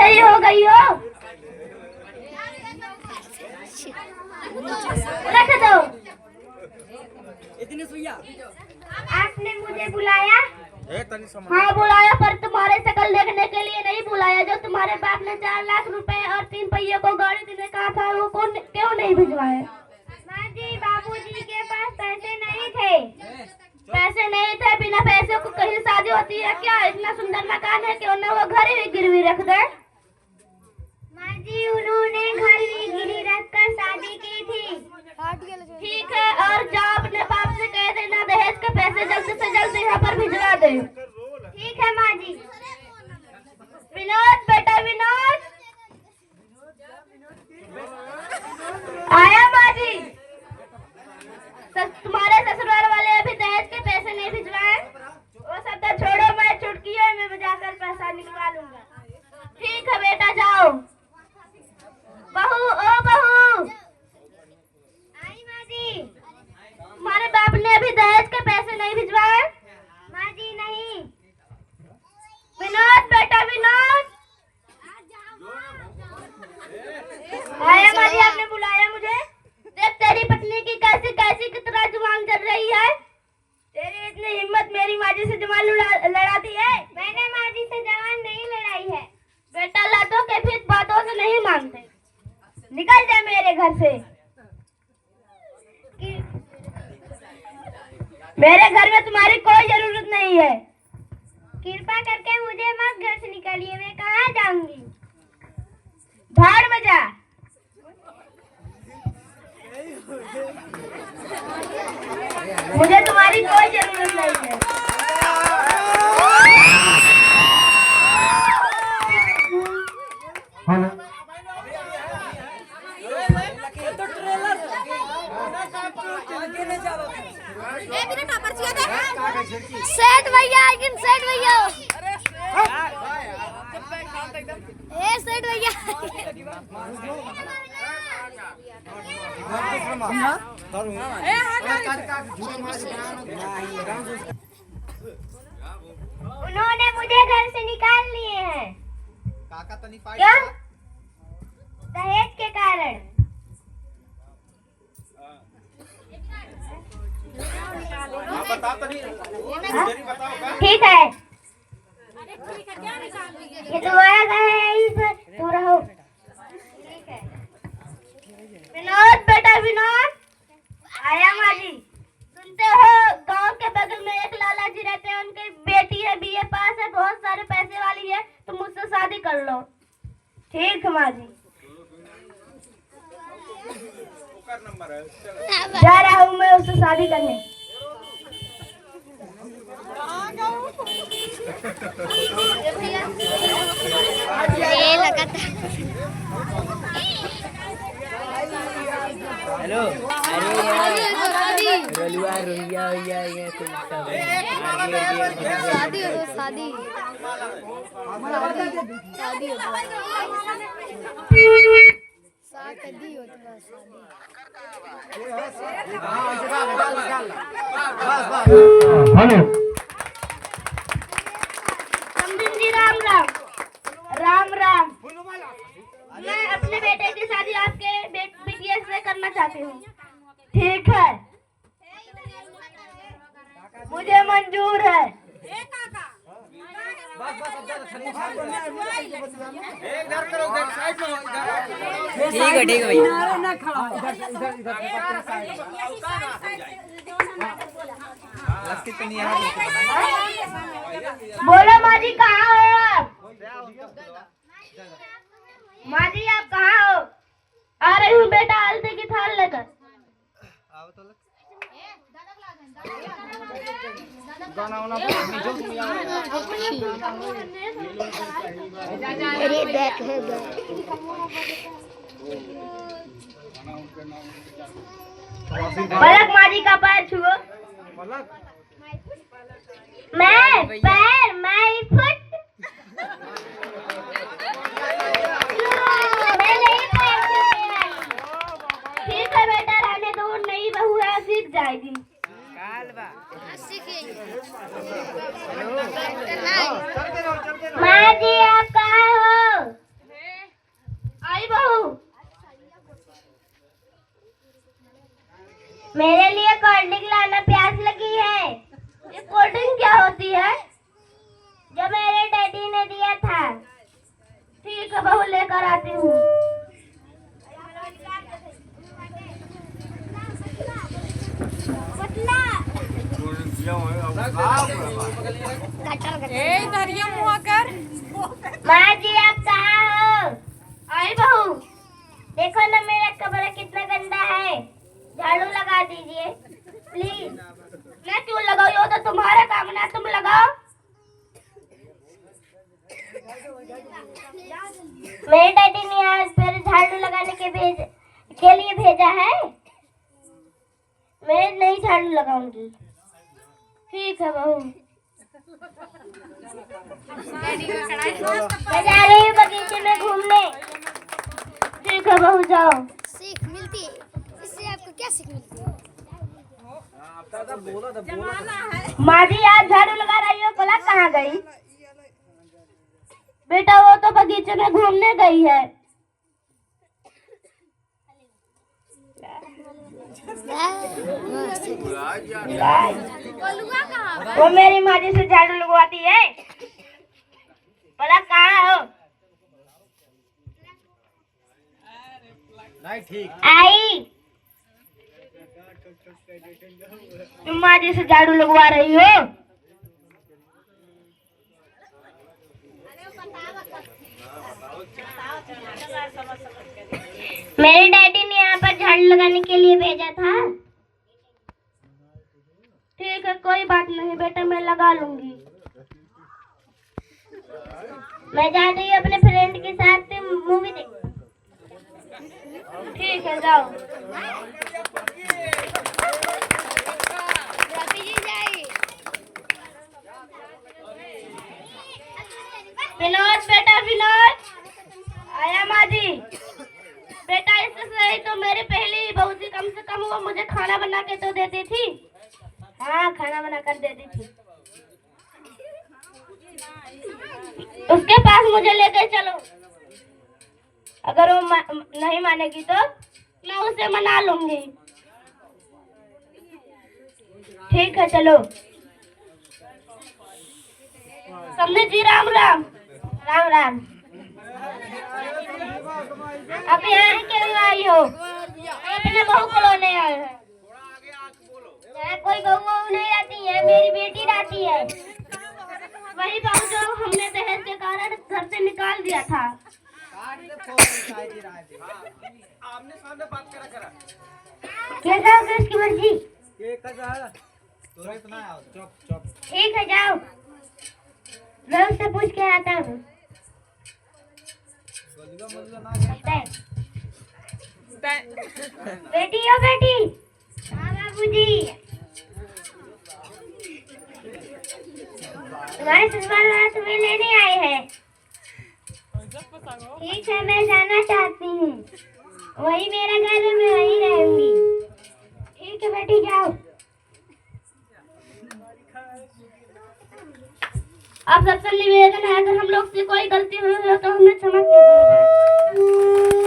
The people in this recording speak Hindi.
सही हो गई हो। रख दो। आपने मुझे बुलाया? हाँ बुलाया, पर तुम्हारे शक्ल देखने के लिए नहीं बुलाया। जो तुम्हारे बाप ने 4 लाख रुपए और 3 पहियों को गाड़ी देने कहा था, वो क्यों नहीं भिजवाए? माँ जी, बाबूजी के पास पैसे नहीं थे। पैसे नहीं थे? बिना पैसे को कहीं शादी होती है क्या? इतना सुंदर मकान है, क्यों ना वो घर ही गिरवी रख दे। माँ जी, उन्होंने घर ही गिरवी रखकर शादी की थी। ठीक है, और जाओ अपने बाप से कह देना दहेज के पैसे जल्द से जल्द यहाँ पर भिजवा दे। ठीक है माँ जी। विनोद, बेटा विनोद आया माँ जी। तुम्हारे ससुराल वाले अभी दहेज के पैसे नहीं भिजवाए? वो सब तो छोड़ो, मैं चुटकियों में बजाकर पैसा निकालूंगा। ठीक है बेटा, जाओ। बहू, ओ बहू। आई माँ जी। तुम्हारे बाप ने अभी दहेज के पैसे नहीं भिजवाए? माँ जी नहीं। विनोद, बेटा विनोद आया माँ जी, आपने बुलाया मुझे? देख तेरी पत्नी की कैसी कैसी कितना जुबान चल रही है। तेरी इतनी हिम्मत मेरी माँ जी से जुबान लड़ाती है? मैंने माँ जी से जुबान नहीं लड़ाई है। बेटा लातों के फिर बातों से नहीं मानते। निकल जाए मेरे घर से। मेरे घर में तुम्हारी कोई जरूरत नहीं है। कृपा करके मुझे मत घर से निकालिए, मैं कहाँ जाऊंगी? भाड़ में जा। मुझे तुम्हारी कोई जरूरत नहीं है। सेठ भैया, सेठ भैया, ए सेठ भैया। उन्होंने मुझे घर से निकाल लिए हैं। क्या? दहेज के कारण। ठीक है, ये तुम्हारा घर है, इस पर तुम रहो। ठीक है। विनोद, बेटा विनोद आया माँ जी। सुनते हो, गांव के बगल में एक लाला जी रहते हैं, उनकी बेटी है, बीए पास है, बहुत सारे पैसे वाली है, तुम मुझसे शादी कर लो। ठीक है माँ जी। जा रहा हूँ मैं उससे शादी करने। ये लगा था। हेलो, अरे रलुआ रोहिया ये कुछ शादी हो, शादी शादी हो हेलो समझन जी, राम राम। राम राम। मैं अपने बेटे की शादी आपके बिटिया से करना चाहती हूँ। ठीक है, मुझे मंजूर है। ठीक है भैया। बोलो माँ जी, कहाँ हो आप? माँ जी आप कहाँ हो? आ रही हूँ बेटा, आलते की थाल लेकर। अरे देख है पलक माँ जी का पैर छुओ। मैं पैर, मैं फुट। ठीक है बेटा, रहने दो, नई बहू है, सीख जाएगी। माँ जी आप कहाँ हो? मेरे लिए कोल्ड ड्रिंक लाना, प्यास लगी है। ये कोल्ड ड्रिंक क्या होती है? जो मेरे डैडी ने दिया था। ठीक है बहू, लेकर आती हूँ। माँ जी आप कहाँ हो? आई बहू, देखो ना मेरा कमरा कितना गंदा है, झाड़ू लगा दीजिए प्लीज। मैं क्यों लगाऊं? ये तो तुम्हारा काम ना, तुम लगाओ। मेरे डैडी ने आज फिर झाड़ू लगाने के लिए भेजा है। मैं नहीं झाड़ू लगाऊंगी। ठीक है बहू। मैं जा रही हूँ बगीचे में घूमने। ठीक है बहू, जाओ। सीख मिलती है, इससे आपको क्या सीख मिलती है? माँ जी आज झाड़ू लगा रही हो, बोला कहाँ गई? बेटा वो तो बगीचे में घूमने गई है। वो मेरी माँ जी से झाड़ू लगवाती है। बोला कहाँ हो? नहीं ठीक। आई, तुम माँ जी से झाड़ू लगवा रही हो? मेरे डैडी ने यहाँ पर झाड़ू लगाने के लिए भेजा था। ठीक है कोई बात नहीं बेटा, मैं लगा लूंगी। मैं जा रही हूँ अपने फ्रेंड के साथ मूवी देख। ठीक है जाओ। विनोद बेटा, विनोद आया माँ जी। बेटा इससे सही तो मेरी पहली बहू थी, कम से कम वो मुझे खाना बना के तो देती थी। हाँ खाना बना कर देती थी। उसके पास मुझे लेकर चलो। अगर वो नहीं मानेगी तो मैं उसे मना लूंगी। ठीक है चलो। समझे जी? राम राम। राम राम। अब यहाँ क्यों आई हो? अपने बहू को लेने आए हैं। यहाँ कोई बहू नहीं आती है, मेरी बेटी आती है। वही बहू जो हमने दहेज के कारण घर से निकाल दिया था। कैसा होगा इसकी मर्जी? ठीक है जाओ, मैं उससे पूछ के आता हूँ। बेटी हो बेटी? हाँ बाबूजी। तुम्हारे ससुराल वाला तुम्हें लेने आए हैं। ठीक है मैं जाना चाहती हूँ, वही मेरा घर है, मैं वहीं रहूंगी। ठीक है बेटी जाओ। आप सबसे निवेदन है, अगर हम लोग से कोई गलती हुई हो तो हमें क्षमा कीजिएगा।